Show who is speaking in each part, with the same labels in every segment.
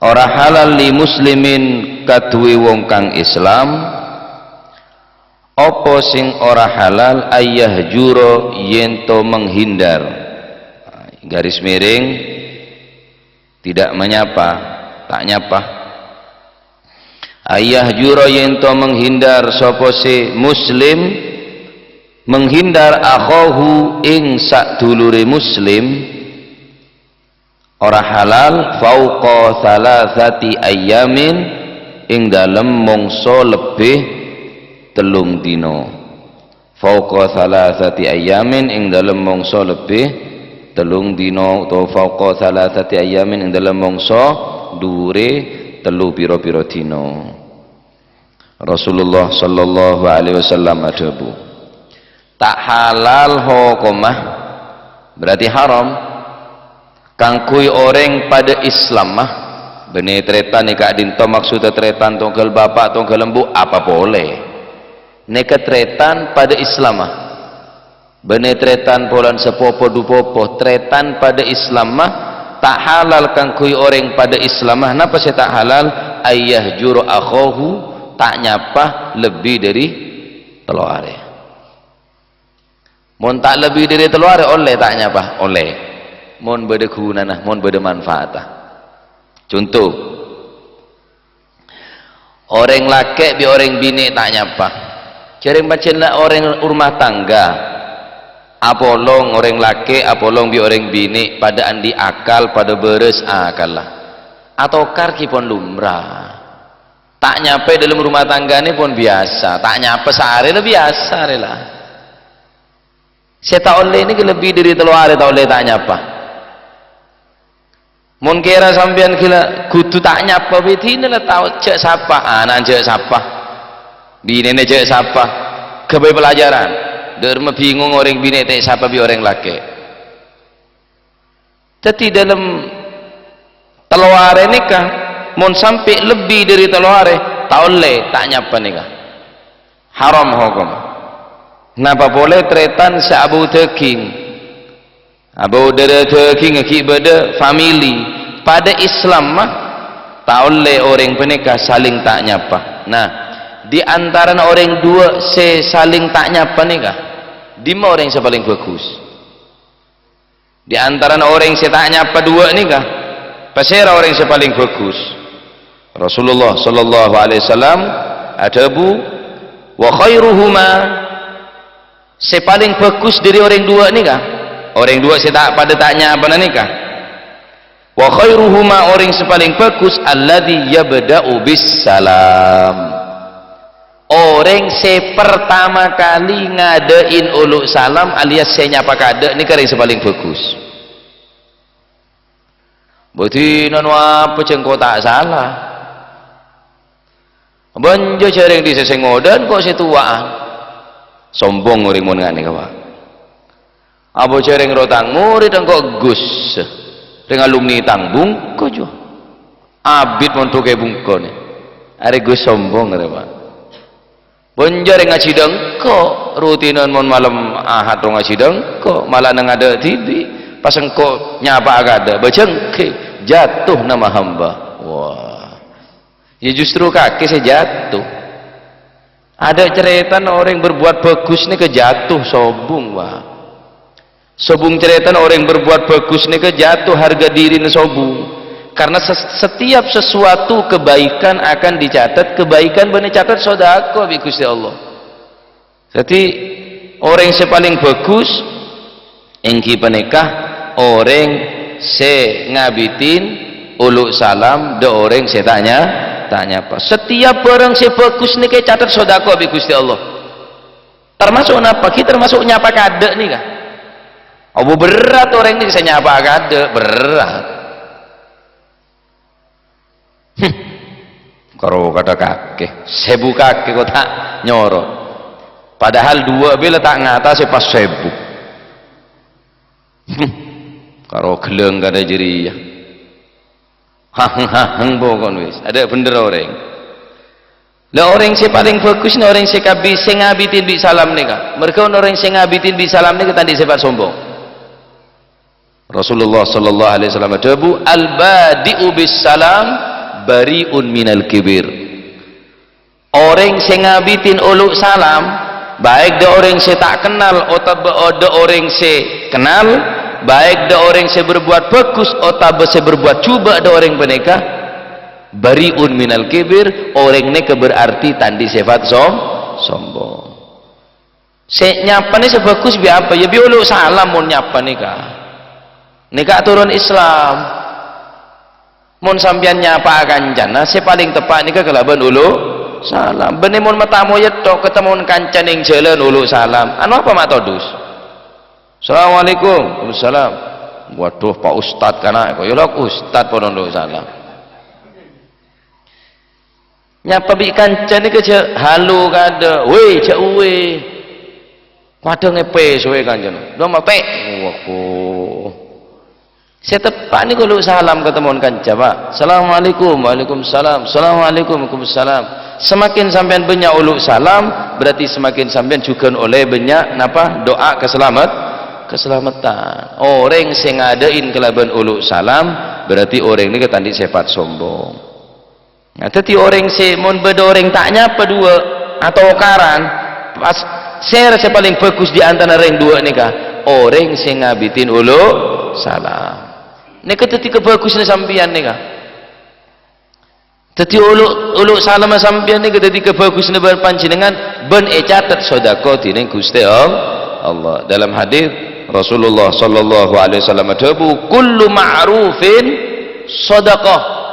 Speaker 1: ora halal li muslimin kaduwe wong kang Islam apa sing ora halal ayah juro yento menghindar, garis miring tidak menyapa, tak nyapa. Ayah juro yento menghindar sapa si muslim menghindar akhahu ing sadulure muslim ora halal fauqa thalathati ayyamin ing dalem mongso lebih telung dino, fauqa thalathati ayyamin ing dalem mongso lebih telung dino, atau fauqa thalathati ayyamin ing dalem mongso dure telu pira-pira dino. Rasulullah sallallahu alaihi wasallam adabu tak halal hukumah berarti haram kangkui orang pada Islam mah bene tretan nikah dinto maksudnya tretan tongkel bapak tongkel lembu apa boleh neka tretan pada Islam mah bene tretan polan sepopo dupopo tretan pada Islam mah tak halal kangkui orang pada Islam mah napa sih tak halal ayah juru akhahu tak nyapa lebih dari telu are mon tak lebih dari telu are oleh tak nyapa oleh mon beda gunana mon beda manfaat. Contoh orang laki bi orang bini tak nyapa cereng pacenlah orang rumah tangga apolong orang laki apolong bi orang bini pada andi akal pada beres akal lah atau karki pun lumrah tak nyapa dalam rumah tangga ini pun biasa tak nyapa sehari lah biasa lah saya tak oleh ini lebih dari telu hari tak oleh tak nyapa mun kira sampean kira kudu tak nyapa betina lah tahu cek sapa anak cek sapa bini ne cek sapa kebe pelajaran derma bingung orang bini tak sapa bi orang laki tetapi dalam teluare nikah mun sampai lebih dari teluare tak oleh tak nyapa nikah haram hukum. Napa boleh tretan seabu teking abu dada teking akibat family pada Islam mah tak oleh orang penikah saling tak nyapa. Nah di antara orang dua saling tak nyapa nikah di mana orang yang paling bagus di antara orang yang tak nyapa dua nikah pasera orang yang paling bagus. Rasulullah sallallahu alaihi wasallam adabu wa khairuhuma paling bagus dari orang dua nikah orang dua tak pada tanya apa nikah wa khairuhuma orang paling bagus alladzi yabda'u bis salam orang pertama kali ngadain uluk salam alias saya nyapa kada nikah yang paling bagus berarti non apa cengko tak salah banjo jaring di sesengodan kok setuaan sombong orang mau ngani kawa abo cereng rotang murid kok gus dengan alumni tangbung kok jo abid montu ke bungkone are gus sombong ada pak bonjare ngaji dengko rutinan mon malam ahad dong ngaji dengko malah nang ada TV pas engko nyapa agada bacengke jatuh nama hamba wah ya justru kaki saya jatuh. Ada cerita orang berbuat bagus nih kejatuh sobung wah sobung cerita orang berbuat bagus nih kejatuh harga diri nih sobung karena setiap sesuatu kebaikan akan dicatat kebaikan bener catat sodako bi Gusti Allah jadi orang yang paling bagus engki penikah orang ngabitin uluk salam do orang tanya tanya apa setiap orang bagus nih kayak catat sodako bi Gusti Allah termasuk apa kita termasuk nyapa kade nih kah oh berat orang ini saya nyapa kade berat kalau kata kakek sebu kakek kok tak nyoro padahal dua bila tak ngata pas sebu kalau geleng kada jeri ya hang pokon wis ada bener orang lah orang yang paling bagus ni orang yang ngabitin bi salam ni kah mereka orang yang ngabitin bi salam ni tadi sifat sombong Rasulullah sallallahu alaihi wasallam adabu al badi'u bis salam bariun minal kibir. Orang sing ngabitin uluk salam, baik de orang se tak kenal atau de orang se kenal, baik de orang se berbuat bagus atau se berbuat cuba de orang beneka, bariun minal kibir, orang ne berarti tandi sifat sombong. Se nyapa ni sebagus bi apa ya bi uluk salam mun nyapa nikah turun Islam mun sampean nyapa kancana se paling tepat nikah kelaban uluk salam bener mun matamu yetok ketemu kancan ing jalan uluk salam anu apa mak todus Assalamualaikum. Waalaikumsalam. Waduh Pak Ustad kana kok ya lok ustad pon uluk salam nyapa bi kancan iki halo kada we cak we padha ngepe suwe kanjeng do mate waduh setepak ni kalau salam ketemu kanca Pak Assalamualaikum. Waalaikumsalam. Assalamualaikum. Waalaikumsalam. Semakin sampean banyak uluk salam berarti semakin sampean juga oleh banyak napa doa keselamatan. Orang sing ngadain kelaban uluk salam berarti orang ini ketandi sifat sombong. Nah tadi orang si mun beda orang tak nyapa dua atau karan pas saya rasa paling bagus di antara orang dua nikah orang sing ngabitin uluk salam nikah tadi kebagusnya sampian nikah tadi uluk salam sampian nikah tadi kebagusnya berpanjenengan ben catat sodako dine Gusti Allah. Dalam hadis Rasulullah sallallahu alaihi wasallam dawu kullu ma'rufin sedekah.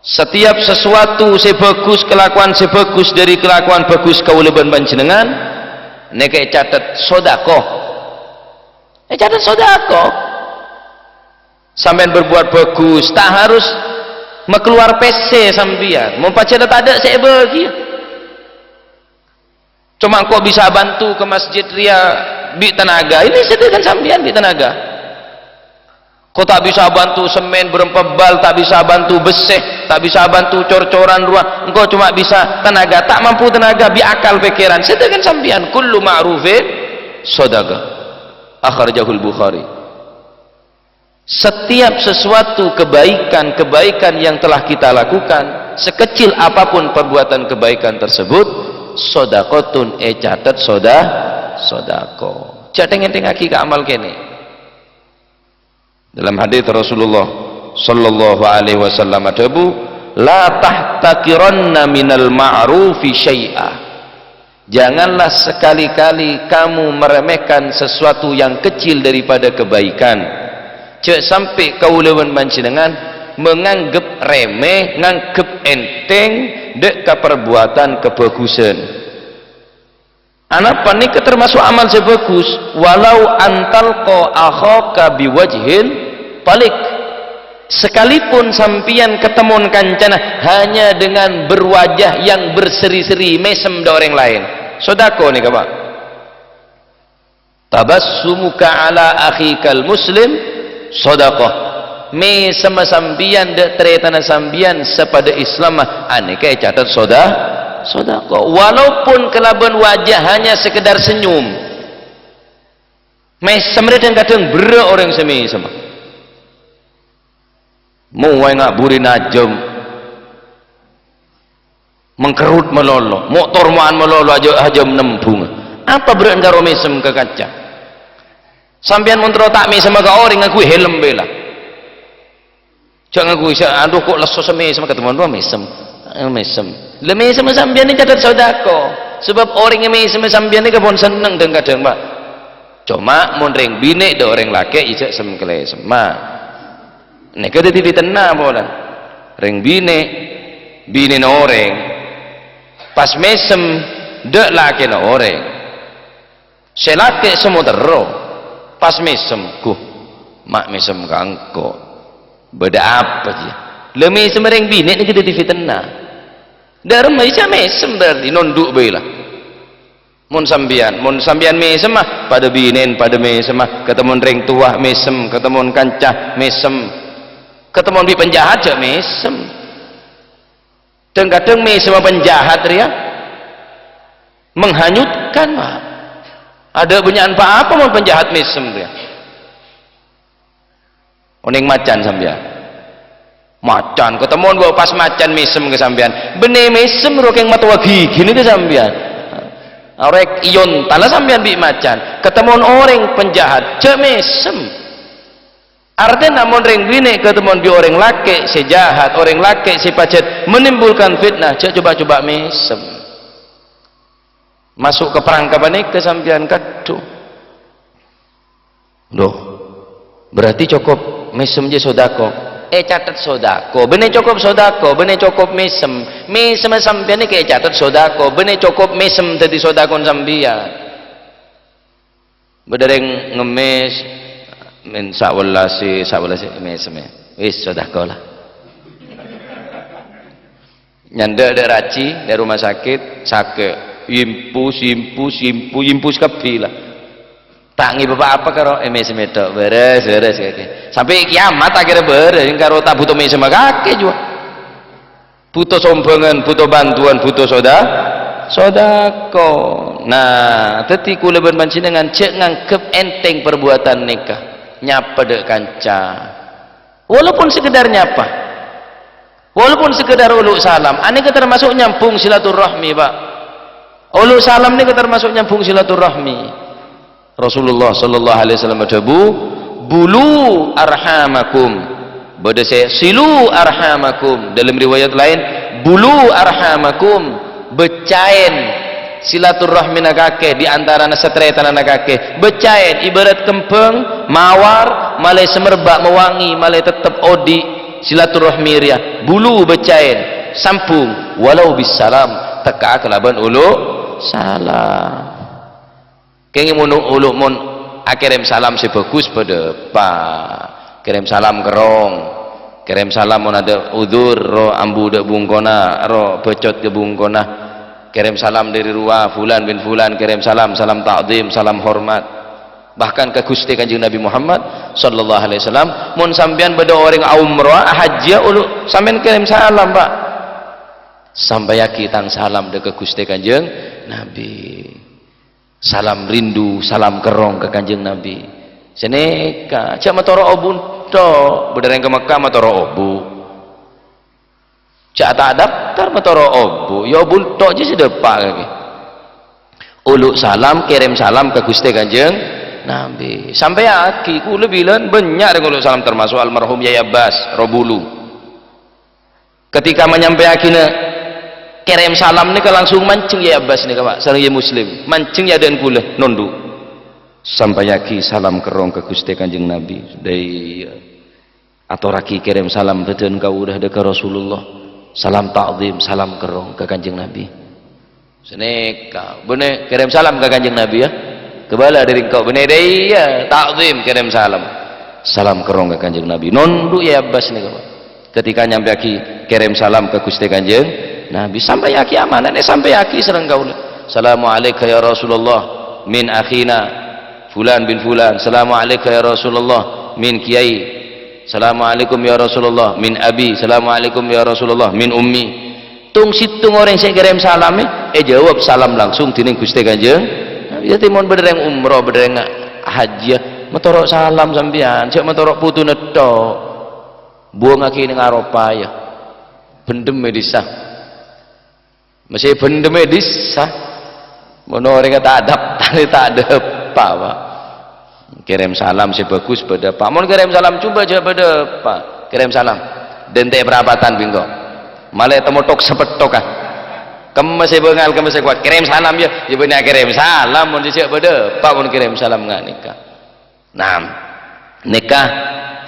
Speaker 1: Setiap sesuatu sebagus kelakuan sebagus dari kelakuan bagus kauleban panjenengan nek catat sedekah. Catat sedekah. Sampean berbuat bagus tak harus keluar PC sampean. Mau pacar tak ada saya bagi. Cuma kok bisa bantu ke masjid ria bi tenaga. Ini sedekah sampean bi tenaga. Kau tak bisa bantu semen berempat bal, tak bisa bantu beseh, tak bisa bantu cor-coran ruang, engkau cuma bisa tenaga, tak mampu tenaga, bi akal pikiran. Sedekah sampean kullu ma'rufin sedekah. Akhrajahul Bukhari. Setiap sesuatu kebaikan yang telah kita lakukan, sekecil apapun perbuatan kebaikan tersebut, sedekahun catat sedekah. Jadeng enteng aki ke amal kene. Dalam hadis Rasulullah sallallahu alaihi wasallam adabu la tahtakiranna minal ma'rufi syai'a. Janganlah sekali-kali kamu meremehkan sesuatu yang kecil daripada kebaikan. Cek sampai kaulawan panjenengan menganggap remeh, nganggap enteng dek ka perbuatan kebagusan. Anak panik termasuk amal sebagus walau antalqa akhaka biwajhin balik sekalipun sampian ketemuan kancana hanya dengan berwajah yang berseri-seri mesem da orang lain sodako nih Pak tabassumuka ala akhikal muslim sodako mesem sampian de teretana sampian sepada Islam aneka catat sodako walaupun kelaban wajah hanya sekedar senyum mesem dan kadang bera orang semesem mau ngaburi najem mengkerut melolo motor maan melolo aja menembung apa berendaro mesem ke kaca sampian montro tak mesem ke orang ngaku helm bela jangan ngaku aduh kok leso semesem ketemu dua mesem mesem sampian ini catat sodako sebab orang yang mesem sampian ini kebon seneng dan kadang Pak cuma mon ring bine do orang laki ijak semkele sema nek ada TV tenang bolan ring bine no orang pas mesem dek laki no orang selake semua terro pas mesem mak mesem kangko beda apa dia le mesem ring bine ni kita TV tenang darem aja mesem berarti nonduk bela mun sambian mesem mah pada binen pada mesem mah ketemu ring tua mesem ketemu kancah mesem ketemu di penjahat aja mesem dan kadang mesem penjahat ya menghanyutkan Pak ada banyak apa mau penjahat mesem dia oning macan sambil macan ketemuan gua pas macan mesem ke sampean benih mesem rokeng matawa gigi ini ke sampean orek iyon tala sampean bi macan ketemuan orang penjahat cek mesem artinya namun ring bini ketemuan bi orang laki sejahat orang laki si pacet menimbulkan fitnah cek coba-coba mesem masuk ke perangkapan ke sampean kadu doh berarti cukup mesem je sodako catat sodako benih cukup sodako benih cukup mesem mesem sampean ni kayak catat sodako benih cukup mesem tadi sodakon sampean bedereng ngemes min sawalasi mesem wis sodako lah nyanda ada raci dari rumah sakit impus kepi lah tak ngi apa karo mesem itu beres kake sampai kiamat akhirnya beres karo tak butuh mesem kake juga butuh sombongan butuh bantuan butuh sodako nah teti kula berpancingan cek ngangkep enteng perbuatan nikah nyapa dek kanca walaupun sekedar nyapa walaupun sekedar uluk salam ini termasuk nyampung silaturahmi pak uluk salam ini termasuk nyampung silaturahmi Rasulullah sallallahu alaihi wasallam berdabu bulu arhamakum badase silu arhamakum dalam riwayat lain bulu arhamakum becain silaturahmi nakake di antara setretan nakake becain ibarat kempeng mawar malai semerbak mewangi malai tetap odi silaturahmi ria bulu becain sampung walau bisalam teka kelaban ulu salam kengi uluk mun akirim salam sebagus pada pak kirim salam kerong kirim salam mun ada udur ro ambu dak bungkona ro becot ke bungkona kirim salam dari ruah fulan bin fulan kirim salam ta'zim salam hormat bahkan ke Gusti Kanjeng Nabi Muhammad sallallahu alaihi wasallam mun sampean beda orang umrah haji uluk sampean kirim salam pak sampai yakitang salam dek ke Gusti Kanjeng Nabi salam rindu, salam kerong ke Kanjeng Nabi seneka cak matoro obun to bedereng ke Mekah matoro obu cak tak daftar matoro obu ya obun to je sedepak lagi uluk salam kirim salam ke Gusti Kanjeng Nabi sampai aki kula bilang banyak dengan uluk salam termasuk almarhum Yai Abbas Robulu ketika menyampaikan kirim salam ni langsung mancing ya Abbas ni Pak sareng ya muslim mancing ya dan kula nunduk sampai yaki salam kerong ke Gusti Kanjeng Nabi dari atau raki kirim salam beten kau udah dekat Rasulullah salam ta'zim salam kerong ke Kanjeng Nabi seneka bener kirim salam ke Kanjeng Nabi ya kebala dari kau bener deh ya ta'zim kirim salam kerong ke Kanjeng Nabi nunduk ya Abbas ni Pak ketika nyampe yaki kirim salam ke Gusti Kanjeng Nabi sampai yaki amanah sampai yaki serang kaula assalamualaikum ya Rasulullah min akhina fulan bin fulan assalamualaikum ya Rasulullah min kiai assalamualaikum ya Rasulullah min abi assalamualaikum ya Rasulullah min ummi tung situng orang saya kirim salam jawab salam langsung dining Gusti Kanjeng ya timon bedereng umroh bedereng haji metorok salam sampean cek metorok putu netok buang aki ning Arafah ya bendem medisah masih benda medis sah mono orang tak adab tak ada apa kirim salam sebagus pada pak mon kirim salam coba aja pada pak kirim salam dente perabatan bingo malah temotok sepetok kan kamu masih bengal kamu masih kuat kirim salam ya benar kirim salam mon dicek pada pak mon kirim salam nggak nikah nah nikah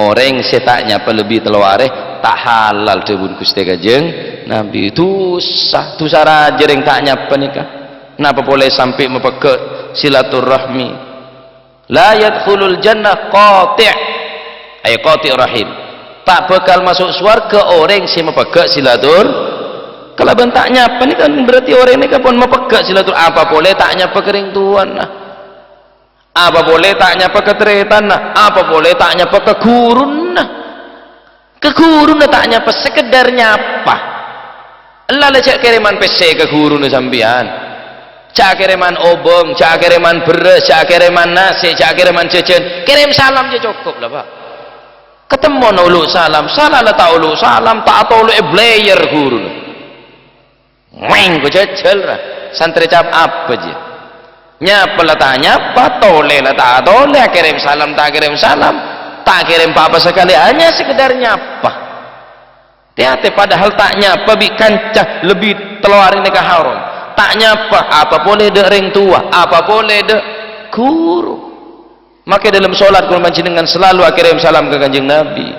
Speaker 1: orang setaknya pelebih telaware tak halal debun Gusti Kanjeng Nabi itu sah tu sara jereng tak nyapa nikah kenapa boleh sampai mempegat silaturahmi la yadkhulul jannah qati' ay qati' rahim tak bakal masuk surga orang yang mempegat silatur kalau bentak nyapa ni kan berarti orang ini kan pun mempegat silatur apa boleh tak nyapa kering tuan nah apa boleh tak nyapa ketretan nah apa boleh tak nyapa ke gurun nah ke guru na tak nyapa sekedar nyapa Allah cak kiriman PC ke guru na sambian cak kiriman obong cak kiriman beres cak kiriman nasi cak kiriman jajan kirim salam je cukup lah pak ketemu na ulu salam salah lah tak ulu salam tak atau ulu eblayer guru main ko jajal lah santri cap apa je nyapa lah tak nyapa tole lah tak tole kirim salam tak kirim salam tak kirim apa sekali hanya sekedar nyapa hati-hati padahal tak nyapa bi kancah lebih teluar ini ke haram tak nyapa apa boleh dek ring tua apa boleh dek guru. Maka dalam solat kalau dengan selalu kirim salam ke kanjeng Nabi.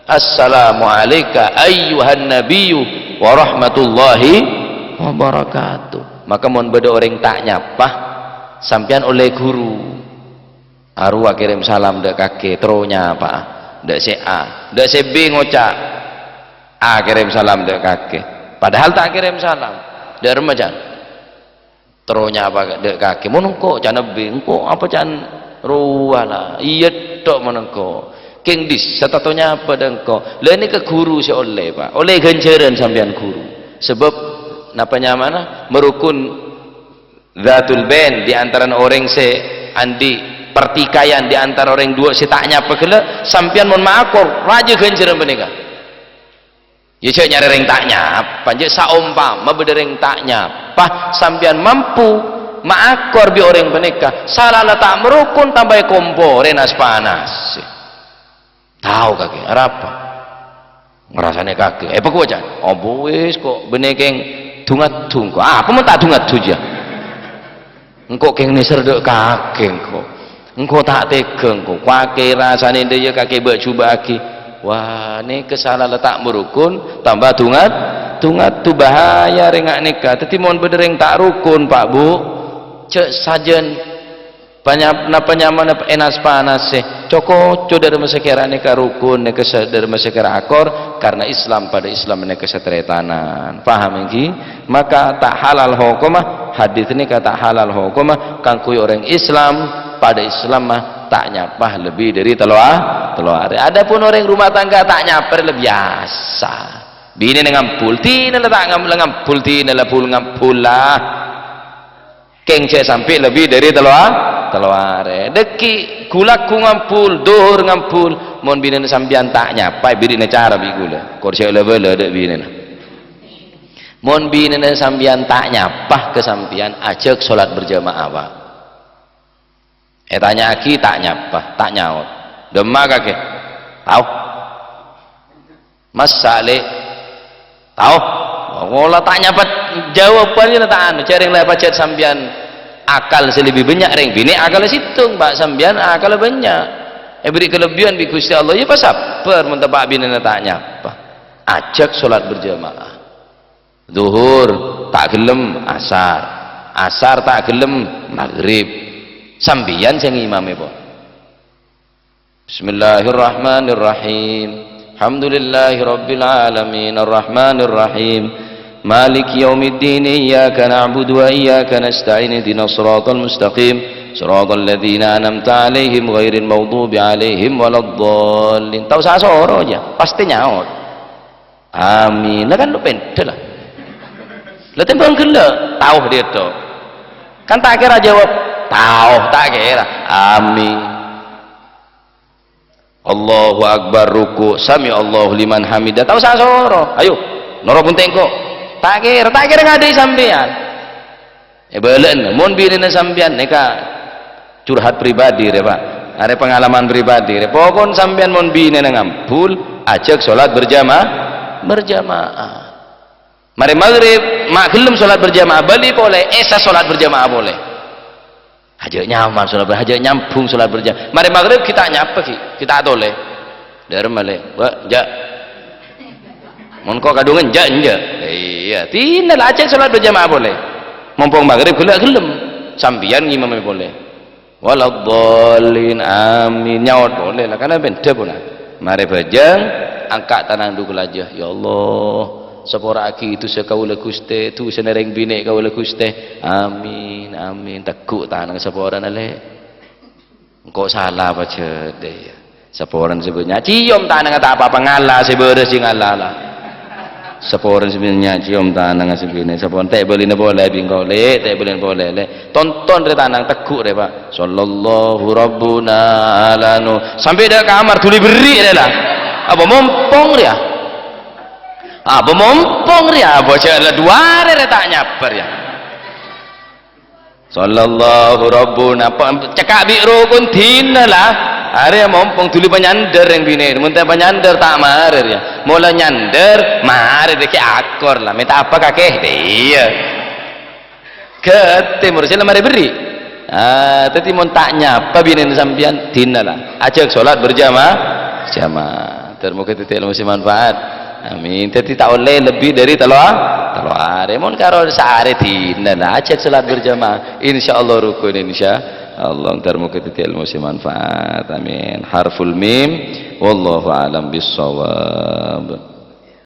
Speaker 1: Assalamualaikum ayyuhan nabiyyu wa rahmatullahi wa barakatuh. Maka mohon beda orang tak nyapa sampean oleh guru. Arwah kirim salam dek kakek tronya apa? Dek si A, dek si B ngocak. A kirim salam dek kakek. Padahal tak kirim salam. Dek remaja. Tronya apa dek kakek? Mohon kok jangan B, kok apa jangan ruwala iya tok menengko king dis satatonya apa dengko lah ini ke guru si oleh pak oleh ganjaran sampean guru sebab napanya mana merukun zatul bain di antara orang se andi pertikaian di antara orang dua si tak nyapa kele sampean mon maakor raja ganjaran menika ya saya nyari ring tak nyapa je saumpama bedereng tak nyapa sampean mampu maakor bi orang menikah salah tak merukun tambah kompor renas panas tahu kakek apa ngerasanya kakek apa kau aja oh wis kok benekeng dungat tunggu apa mau tak dungat tuja engkau keng neser dek kakek engkau tak tegeng kok kakek rasanya dia kakek bercuba aki wah ini kesalahan tak merukun tambah dungat tu bahaya rengak nikah tetapi mohon bedereng tak rukun pak bu cek sajen banyak napa nyaman enas panas coko dari masyarakat neka rukun neka dari masyarakat akor karena Islam pada Islam neka setretanan paham ini maka tak halal hukumah hadis ini kata halal hukumah kangkui orang Islam pada Islam mah tak nyapah lebih dari teluar adapun orang rumah tangga tak nyapar lebih biasa bini ngampul tina lah tak ngampul tina lah pul ngampul lah kengce sampai lebih dari teluar deki gulaku ngampul dohur ngampul mon binen sambian tak nyapa birine cara bi gula kursi level dek binen mon binen sambian tak nyapa kesampian ajak salat berjamaah pak tanya aki tak nyapa tak nyaut demak kakek tahu mas saleh tahu ngolah tak nyapat jawabannya tak anu cari lah pacet sambian akal selebih banyak ring bini akal situng pak sambian akal banyak beri kelebihan bi Gusti Allah ya pas sabar mentebak bini tanya apa ajak solat berjamaah zuhur tak gelem asar tak gelem maghrib sambian sing imame po Bismillahirrahmanirrahim alhamdulillahi rabbil alamin arrahmanir rahim مالك يوم الدين إياك نعبد وإياك نستعين اهدنا الصراط المستقيم صراط الذين أنعمت عليهم غير المغضوب عليهم ولا الضالين tahu saya soro aja pasti nyaut amin lah kan lu pendel lah lu tembang gila tahu dia tuh kan tak kira jawab tahu tak kira amin Allahu Akbar ruku sami Allahu liman hamidah tahu saya soro ayo noro pun tengko tak kira ngadai sampean belen mun birina sampean neka curhat pribadi re pak ada pengalaman pribadi re pokon sampean mun birina ngampul ajak salat berjamaah mari maghrib mak gelem salat berjamaah bali boleh esa salat berjamaah boleh aja nyaman salat aja nyambung salat berjamaah mari maghrib kita nyapa kita toleh dari male ja mun kok kadungan ja iya tina ajak salat berjamaah boleh mumpung maghrib gelem sambian ngimam boleh waladhdallin amin nyaut boleh lah karena benda pun mari bajang angkat tanang dukul aja ya Allah sepora aki itu sekaula Gusti tu senereng bini kaula Gusti amin tekuk tanang sepora nale engkau salah baca deh seporan sebenarnya cium tanang tak apa-apa ngalah seberes sing ngalah lah seporan sebenarnya cium tanang sebenarnya seporan tak boleh boleh bingkau le tak boleh boleh le tonton re tanang tekuk re pak sallallahu rabbuna ala nu sampai dah kamar tuli beri dah lah apa mumpung dia apa mumpung dia bocah ada dua hari tak nyaper ya sallallahu rabbuna cekak biru pun tina lah hari mumpung tuli penyander yang bini muntah penyander tak marer ya mula nyander marer deki akor lah minta apa kakek iya ke timur sila mari beri tadi mau tak nyapa bini sampian tina lah ajak sholat berjamaah termoga titik ilmu si manfaat amin tadi tak oleh lebih dari telur hari mau karo sehari tina lah ajak sholat berjamaah insyaallah rukun insyaallah termoga titik ilmu si manfaat amin harful mim wallahu alam bissawab.